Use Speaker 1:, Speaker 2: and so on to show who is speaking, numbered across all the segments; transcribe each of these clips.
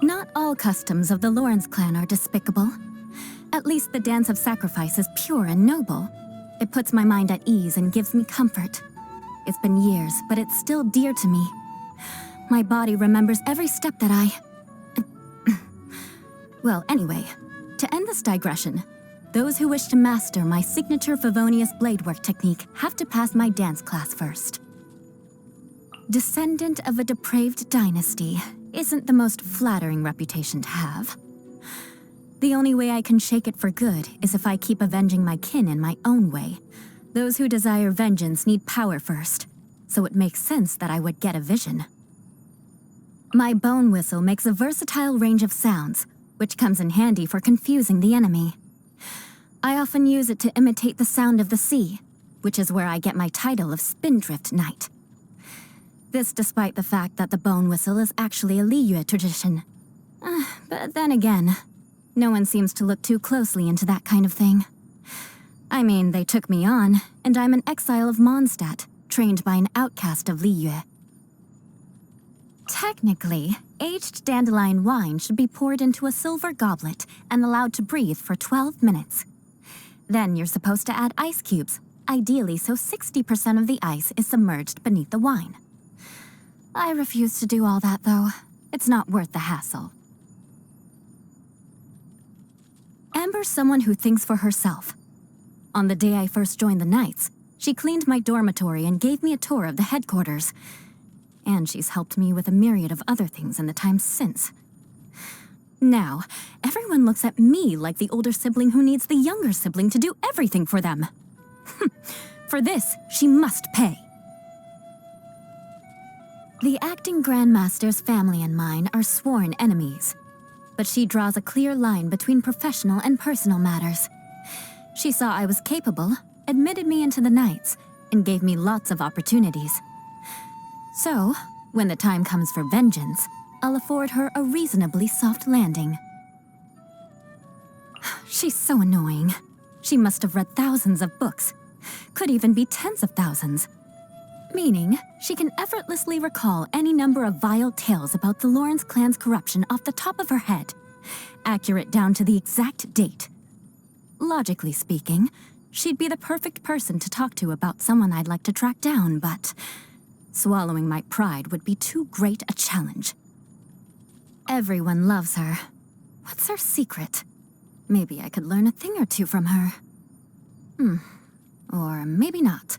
Speaker 1: Not all customs of the Lawrence clan are despicable. At least the dance of sacrifice is pure and noble. It puts my mind at ease and gives me comfort. It's been years, but it's still dear to me. My body remembers every step that I... Well, anyway, to end this digression, those who wish to master my signature Favonius bladework technique have to pass my dance class first. Descendant of a depraved dynasty isn't the most flattering reputation to have. The only way I can shake it for good is if I keep avenging my kin in my own way. Those who desire vengeance need power first, so it makes sense that I would get a vision. My bone whistle makes a versatile range of sounds, which comes in handy for confusing the enemy. I often use it to imitate the sound of the sea, which is where I get my title of Spindrift Knight. This despite the fact that the bone whistle is actually a Liyue tradition. But then again, no one seems to look too closely into that kind of thing. I mean, they took me on, and I'm an exile of Mondstadt, trained by an outcast of Liyue. Technically, aged dandelion wine should be poured into a silver goblet and allowed to breathe for 12 minutes. Then you're supposed to add ice cubes, ideally so 60% of the ice is submerged beneath the wine. I refuse to do all that, though. It's not worth the hassle. Amber's someone who thinks for herself. On the day I first joined the Knights, she cleaned my dormitory and gave me a tour of the headquarters. And she's helped me with a myriad of other things in the time since. Now, everyone looks at me like the older sibling who needs the younger sibling to do everything for them. For this, she must pay. The acting Grandmaster's family and mine are sworn enemies, but she draws a clear line between professional and personal matters. She saw I was capable, admitted me into the Knights, and gave me lots of opportunities. So, when the time comes for vengeance, I'll afford her a reasonably soft landing. She's so annoying. She must have read thousands of books. Could even be tens of thousands. Meaning, she can effortlessly recall any number of vile tales about the Lawrence clan's corruption off the top of her head, accurate down to the exact date. Logically speaking, she'd be the perfect person to talk to about someone I'd like to track down, but swallowing my pride would be too great a challenge. Everyone loves her. What's her secret? Maybe I could learn a thing or two from her. Or maybe not.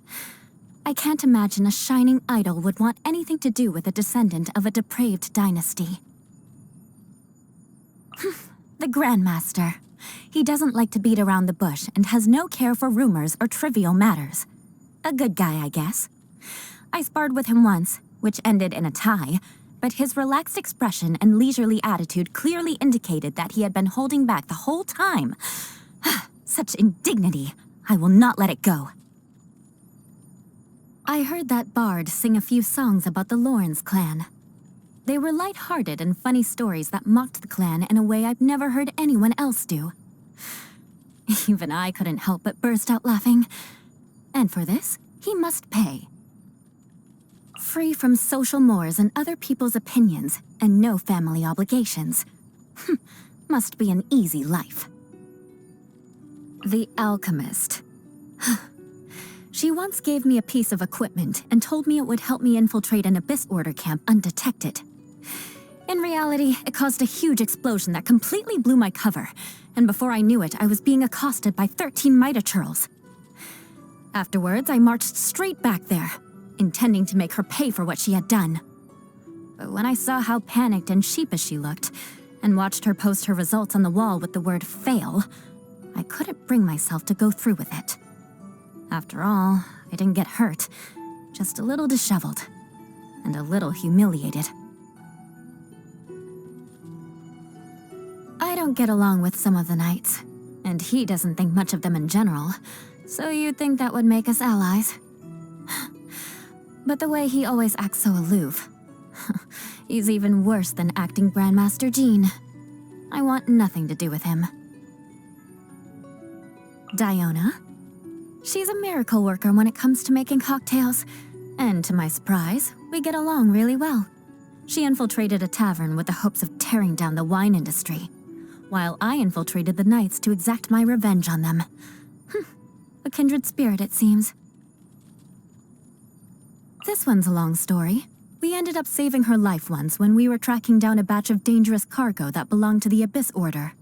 Speaker 1: I can't imagine a shining idol would want anything to do with a descendant of a depraved dynasty. The Grandmaster. He doesn't like to beat around the bush and has no care for rumors or trivial matters. A good guy, I guess. I sparred with him once, which ended in a tie, but his relaxed expression and leisurely attitude clearly indicated that he had been holding back the whole time. Such indignity. I will not let it go. I heard that bard sing a few songs about the Lawrence clan. They were light-hearted and funny stories that mocked the clan in a way I've never heard anyone else do. Even I couldn't help but burst out laughing. And for this, he must pay. Free from social mores and other people's opinions, and no family obligations. Must be an easy life. The Alchemist. She once gave me a piece of equipment and told me it would help me infiltrate an Abyss Order camp undetected. In reality, it caused a huge explosion that completely blew my cover, and before I knew it, I was being accosted by 13 Mitochurls. Afterwards, I marched straight back there, intending to make her pay for what she had done. But when I saw how panicked and sheepish she looked, and watched her post her results on the wall with the word fail, I couldn't bring myself to go through with it. After all, I didn't get hurt, just a little disheveled, and a little humiliated. I don't get along with some of the Knights, and he doesn't think much of them in general, so you'd think that would make us allies. But the way he always acts so aloof, he's even worse than acting Grandmaster Jean. I want nothing to do with him. Diona? She's a miracle worker when it comes to making cocktails, And to my surprise, we get along really well. She infiltrated a tavern with the hopes of tearing down the wine industry, while I infiltrated the knights to exact my revenge on them. A kindred spirit, it seems. This one's a long story. We ended up saving her life once when we were tracking down a batch of dangerous cargo that belonged to the Abyss Order.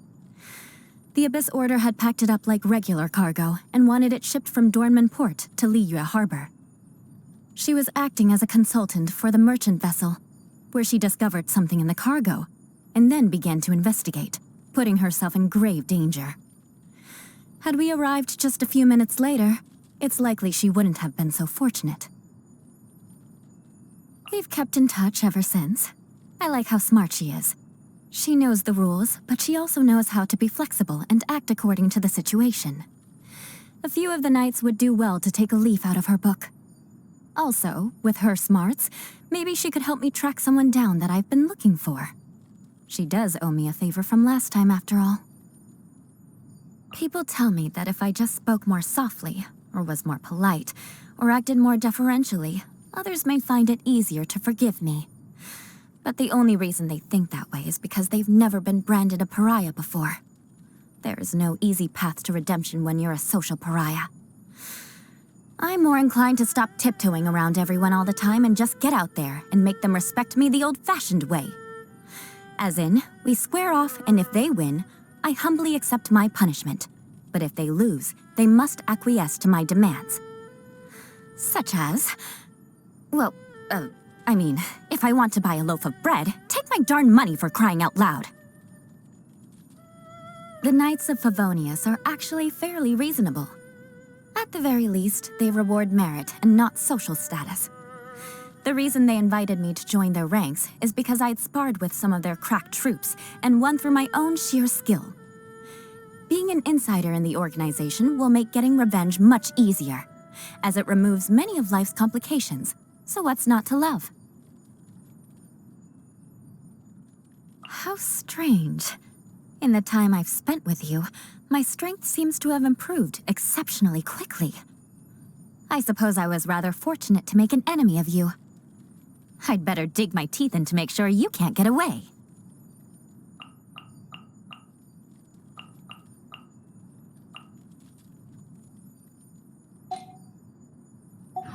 Speaker 1: The Abyss Order had packed it up like regular cargo and wanted it shipped from Dornman Port to Liyue Harbor. She was acting as a consultant for the merchant vessel, where she discovered something in the cargo, and then began to investigate, putting herself in grave danger. Had we arrived just a few minutes later, it's likely she wouldn't have been so fortunate. We've kept in touch ever since. I like how smart she is. She knows the rules, but she also knows how to be flexible and act according to the situation. A few of the knights would do well to take a leaf out of her book. Also, with her smarts, maybe she could help me track someone down that I've been looking for. She does owe me a favor from last time, after all. People tell me that if I just spoke more softly, or was more polite, or acted more deferentially, others may find it easier to forgive me. But the only reason they think that way is because they've never been branded a pariah before. There is no easy path to redemption when you're a social pariah. I'm more inclined to stop tiptoeing around everyone all the time and just get out there and make them respect me the old-fashioned way. As in, we square off, and if they win, I humbly accept my punishment. But if they lose, they must acquiesce to my demands. Such as... well, I mean, if I want to buy a loaf of bread, take my darn money for crying out loud. The Knights of Favonius are actually fairly reasonable. At the very least, they reward merit and not social status. The reason they invited me to join their ranks is because I'd sparred with some of their crack troops and won through my own sheer skill. Being an insider in the organization will make getting revenge much easier, as it removes many of life's complications, so what's not to love? How strange. In the time I've spent with you, my strength seems to have improved exceptionally quickly. I suppose I was rather fortunate to make an enemy of you. I'd better dig my teeth in to make sure you can't get away.